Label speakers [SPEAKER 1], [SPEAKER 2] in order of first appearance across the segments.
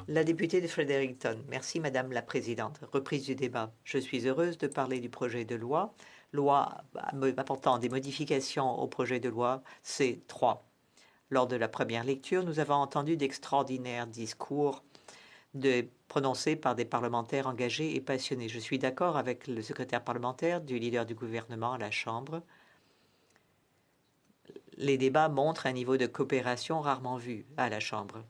[SPEAKER 1] La députée de Fredericton. Merci Madame la Présidente. Reprise du débat. Je suis heureuse de parler du projet de loi apportant des modifications au projet de loi C3. Lors de la première lecture, nous avons entendu d'extraordinaires discours prononcés par des parlementaires engagés et passionnés. Je suis d'accord avec le secrétaire parlementaire du leader du gouvernement à la Chambre. Les débats montrent un niveau de coopération rarement vu à la Chambre.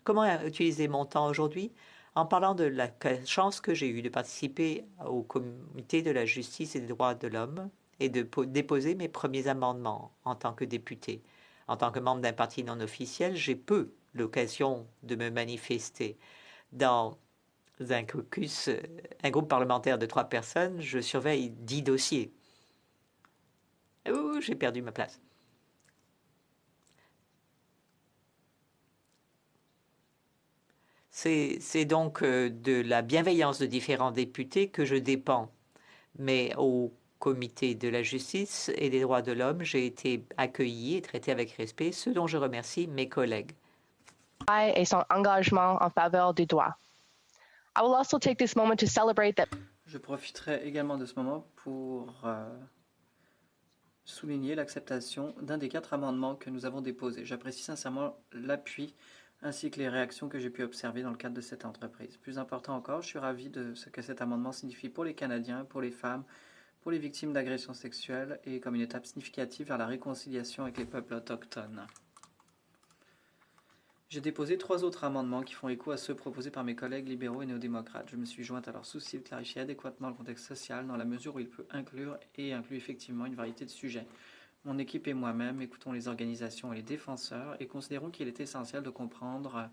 [SPEAKER 1] Comment utiliser mon temps aujourd'hui? En parlant de la chance que j'ai eue de participer au comité de la justice et des droits de l'homme et de déposer mes premiers amendements en tant que député. En tant que membre d'un parti non officiel, j'ai peu l'occasion de me manifester. Dans un caucus, un groupe parlementaire de 3 personnes, je surveille 10 dossiers. Ouh, j'ai perdu ma place. C'est donc de la bienveillance de différents députés que je dépends. Mais au comité de la justice et des droits de l'homme, j'ai été accueilli et traité avec respect, ce dont je remercie mes collègues.
[SPEAKER 2] Et son engagement en faveur du droit. I will also take this moment to celebrate that.
[SPEAKER 3] Je profiterai également de ce moment pour souligner l'acceptation d'un des 4 amendements que nous avons déposés. J'apprécie sincèrement l'appui ainsi que les réactions que j'ai pu observer dans le cadre de cette entreprise. Plus important encore, je suis ravi de ce que cet amendement signifie pour les Canadiens, pour les femmes, pour les victimes d'agressions sexuelles et comme une étape significative vers la réconciliation avec les peuples autochtones. J'ai déposé 3 autres amendements qui font écho à ceux proposés par mes collègues libéraux et néo-démocrates. Je me suis jointe à leur souci de clarifier adéquatement le contexte social dans la mesure où il peut inclure et inclut effectivement une variété de sujets. Mon équipe et moi-même écoutons les organisations et les défenseurs et considérons qu'il est essentiel de comprendre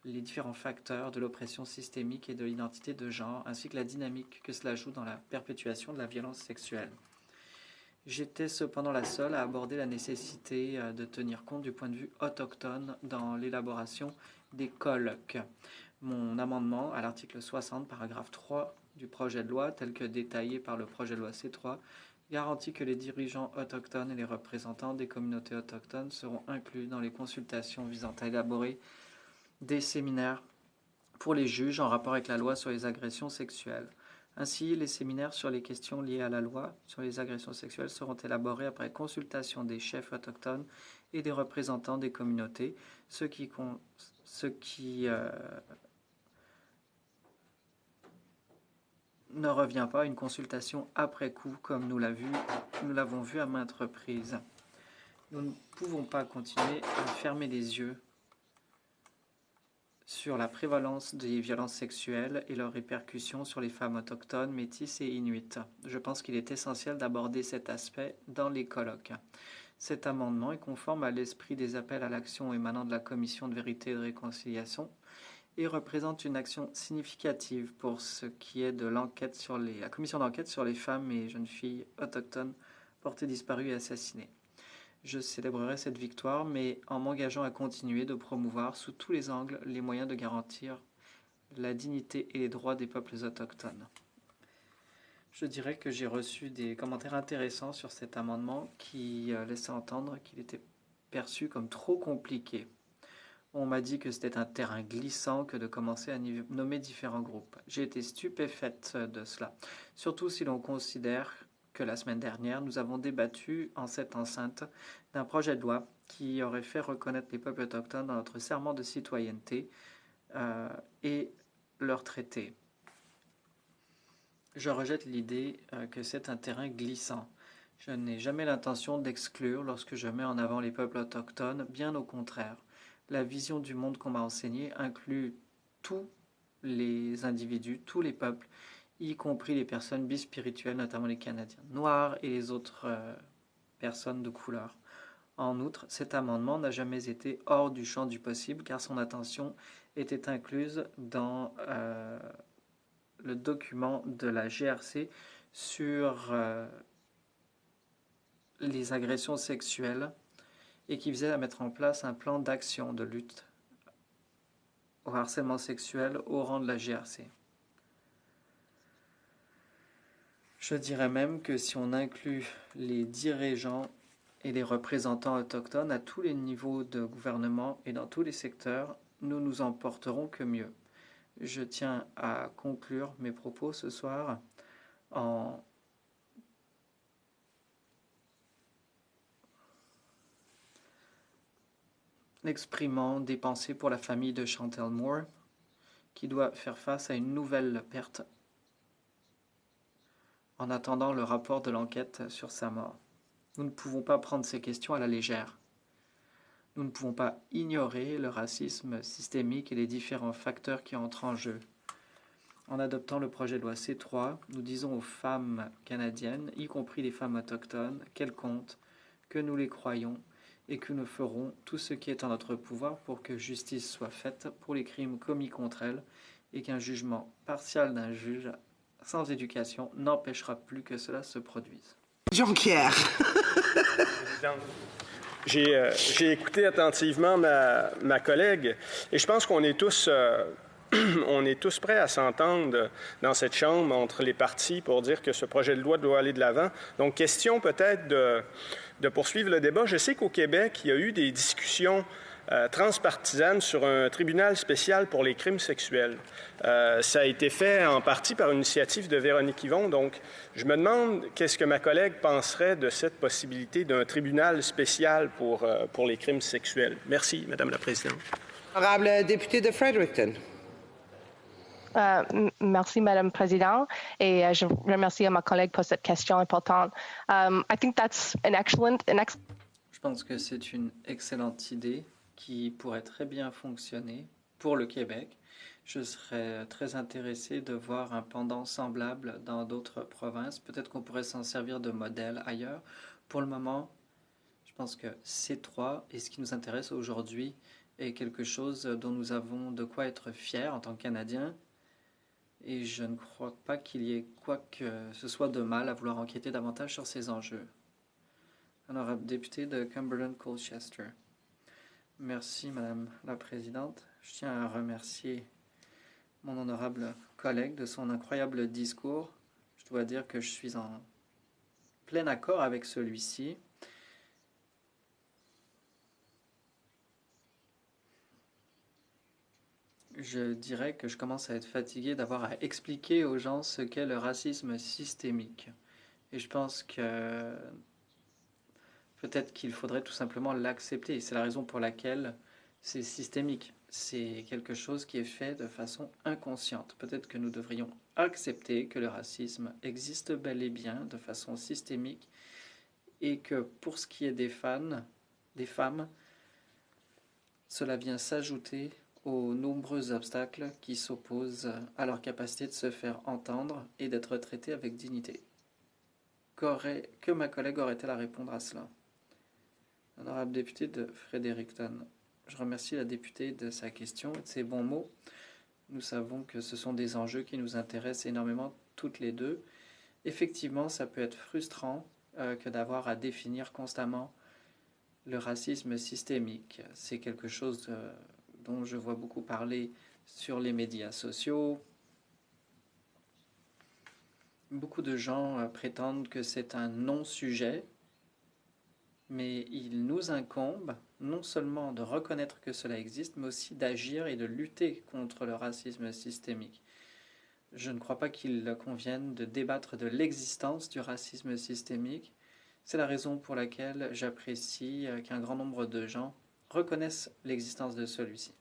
[SPEAKER 3] les différents facteurs de l'oppression systémique et de l'identité de genre, ainsi que la dynamique que cela joue dans la perpétuation de la violence sexuelle. J'étais cependant la seule à aborder la nécessité de tenir compte du point de vue autochtone dans l'élaboration des colloques. Mon amendement à l'article 60, paragraphe 3 du projet de loi, tel que détaillé par le projet de loi C3, garantit que les dirigeants autochtones et les représentants des communautés autochtones seront inclus dans les consultations visant à élaborer des séminaires pour les juges en rapport avec la loi sur les agressions sexuelles. Ainsi, les séminaires sur les questions liées à la loi sur les agressions sexuelles seront élaborés après consultation des chefs autochtones et des représentants des communautés, ce qui ne revient pas à une consultation après coup comme nous l'avons vu à maintes reprises. Nous ne pouvons pas continuer à fermer les yeux sur la prévalence des violences sexuelles et leurs répercussions sur les femmes autochtones, métisses et inuites. Je pense qu'il est essentiel d'aborder cet aspect dans les colloques. Cet amendement est conforme à l'esprit des appels à l'action émanant de la Commission de vérité et de réconciliation et représente une action significative pour ce qui est de la commission d'enquête sur les femmes et jeunes filles autochtones portées disparues et assassinées. Je célébrerai cette victoire, mais en m'engageant à continuer de promouvoir sous tous les angles les moyens de garantir la dignité et les droits des peuples autochtones. Je dirais que j'ai reçu des commentaires intéressants sur cet amendement qui laissaient entendre qu'il était perçu comme trop compliqué. On m'a dit que c'était un terrain glissant que de commencer à nommer différents groupes. J'ai été stupéfaite de cela, surtout si l'on considère que la semaine dernière, nous avons débattu en cette enceinte d'un projet de loi qui aurait fait reconnaître les peuples autochtones dans notre serment de citoyenneté et leur traité. Je rejette l'idée que c'est un terrain glissant. Je n'ai jamais l'intention d'exclure lorsque je mets en avant les peuples autochtones, bien au contraire. La vision du monde qu'on m'a enseignée inclut tous les individus, tous les peuples, y compris les personnes bispirituelles, notamment les Canadiens noirs et les autres personnes de couleur. En outre, cet amendement n'a jamais été hors du champ du possible car son intention était incluse dans le document de la GRC sur les agressions sexuelles et qui visait à mettre en place un plan d'action de lutte au harcèlement sexuel au rang de la GRC. Je dirais même que si on inclut les dirigeants et les représentants autochtones à tous les niveaux de gouvernement et dans tous les secteurs, nous nous en porterons que mieux. Je tiens à conclure mes propos ce soir en exprimant des pensées pour la famille de Chantel Moore, qui doit faire face à une nouvelle perte en attendant le rapport de l'enquête sur sa mort. Nous ne pouvons pas prendre ces questions à la légère. Nous ne pouvons pas ignorer le racisme systémique et les différents facteurs qui entrent en jeu. En adoptant le projet de loi C3, nous disons aux femmes canadiennes, y compris les femmes autochtones, qu'elles comptent, que nous les croyons et que nous ferons tout ce qui est en notre pouvoir pour que justice soit faite pour les crimes commis contre elles et qu'un jugement partial d'un juge sans éducation n'empêchera plus que cela se produise.
[SPEAKER 4] Jean-Pierre.
[SPEAKER 5] J'ai écouté attentivement ma collègue et je pense qu'on est tous... on est tous prêts à s'entendre dans cette chambre entre les partis pour dire que ce projet de loi doit aller de l'avant. Donc, question peut-être de poursuivre le débat. Je sais qu'au Québec, il y a eu des discussions transpartisanes sur un tribunal spécial pour les crimes sexuels. Ça a été fait en partie par une initiative de Véronique Yvon. Donc, je me demande qu'est-ce que ma collègue penserait de cette possibilité d'un tribunal spécial pour les crimes sexuels. Merci, Madame la Présidente.
[SPEAKER 4] Honorable député de Fredericton.
[SPEAKER 2] Merci, Madame la Présidente, et je remercie ma collègue pour cette question importante. I think that's
[SPEAKER 3] Je pense que c'est une excellente idée qui pourrait très bien fonctionner pour le Québec. Je serais très intéressé de voir un pendant semblable dans d'autres provinces. Peut-être qu'on pourrait s'en servir de modèle ailleurs. Pour le moment, je pense que C3 et ce qui nous intéresse aujourd'hui est quelque chose dont nous avons de quoi être fiers en tant que Canadiens. Et je ne crois pas qu'il y ait quoi que ce soit de mal à vouloir enquêter davantage sur ces enjeux. Honorable député de Cumberland-Colchester. Merci, Madame la Présidente. Je tiens à remercier mon honorable collègue de son incroyable discours. Je dois dire que je suis en plein accord avec celui-ci. Je dirais que je commence à être fatigué d'avoir à expliquer aux gens ce qu'est le racisme systémique. Et je pense que peut-être qu'il faudrait tout simplement l'accepter. C'est la raison pour laquelle c'est systémique. C'est quelque chose qui est fait de façon inconsciente. Peut-être que nous devrions accepter que le racisme existe bel et bien de façon systémique et que pour ce qui est des femmes, cela vient s'ajouter aux nombreux obstacles qui s'opposent à leur capacité de se faire entendre et d'être traitées avec dignité. Que ma collègue aurait-elle à répondre à cela? Honorable député de Fredericton, je remercie la députée de sa question et de ses bons mots. Nous savons que ce sont des enjeux qui nous intéressent énormément toutes les deux. Effectivement, ça peut être frustrant que d'avoir à définir constamment le racisme systémique. C'est quelque chose dont je vois beaucoup parler sur les médias sociaux. Beaucoup de gens prétendent que c'est un non-sujet, mais il nous incombe non seulement de reconnaître que cela existe, mais aussi d'agir et de lutter contre le racisme systémique. Je ne crois pas qu'il convienne de débattre de l'existence du racisme systémique. C'est la raison pour laquelle j'apprécie qu'un grand nombre de gens reconnaissent l'existence de celui-ci.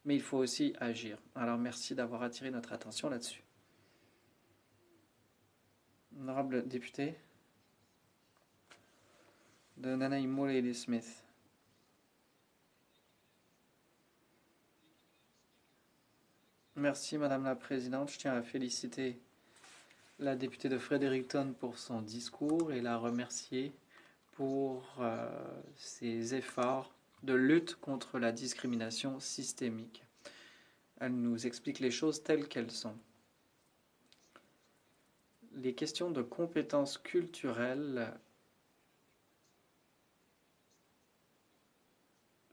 [SPEAKER 3] Mais il faut aussi agir. Alors merci d'avoir attiré notre attention là-dessus. Honorable député de Nanaimo Lady Smith. Merci Madame la Présidente. Je tiens à féliciter la députée de Fredericton pour son discours et la remercier pour ses efforts de lutte contre la discrimination systémique. Elle nous explique les choses telles qu'elles sont. Les questions de compétences culturelles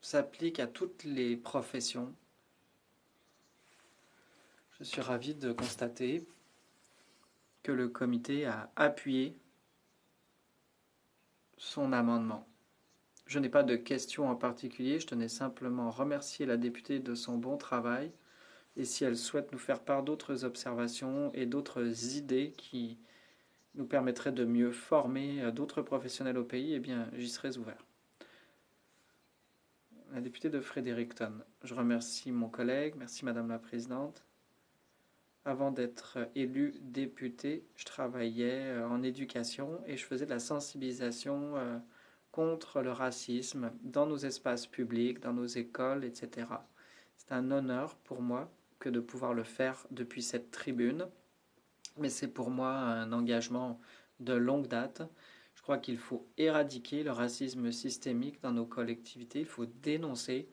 [SPEAKER 3] s'appliquent à toutes les professions. Je suis ravi de constater que le comité a appuyé son amendement. Je n'ai pas de questions en particulier, je tenais simplement à remercier la députée de son bon travail. Et si elle souhaite nous faire part d'autres observations et d'autres idées qui nous permettraient de mieux former d'autres professionnels au pays, eh bien, j'y serais ouvert. La députée de Fredericton. Je remercie mon collègue, merci Madame la Présidente. Avant d'être élu député, je travaillais en éducation et je faisais de la sensibilisation contre le racisme dans nos espaces publics, dans nos écoles, etc. C'est un honneur pour moi que de pouvoir le faire depuis cette tribune, mais c'est pour moi un engagement de longue date. Je crois qu'il faut éradiquer le racisme systémique dans nos collectivités, il faut dénoncer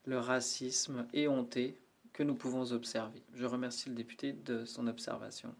[SPEAKER 3] le racisme éhonté que nous pouvons observer. Je remercie le député de son observation.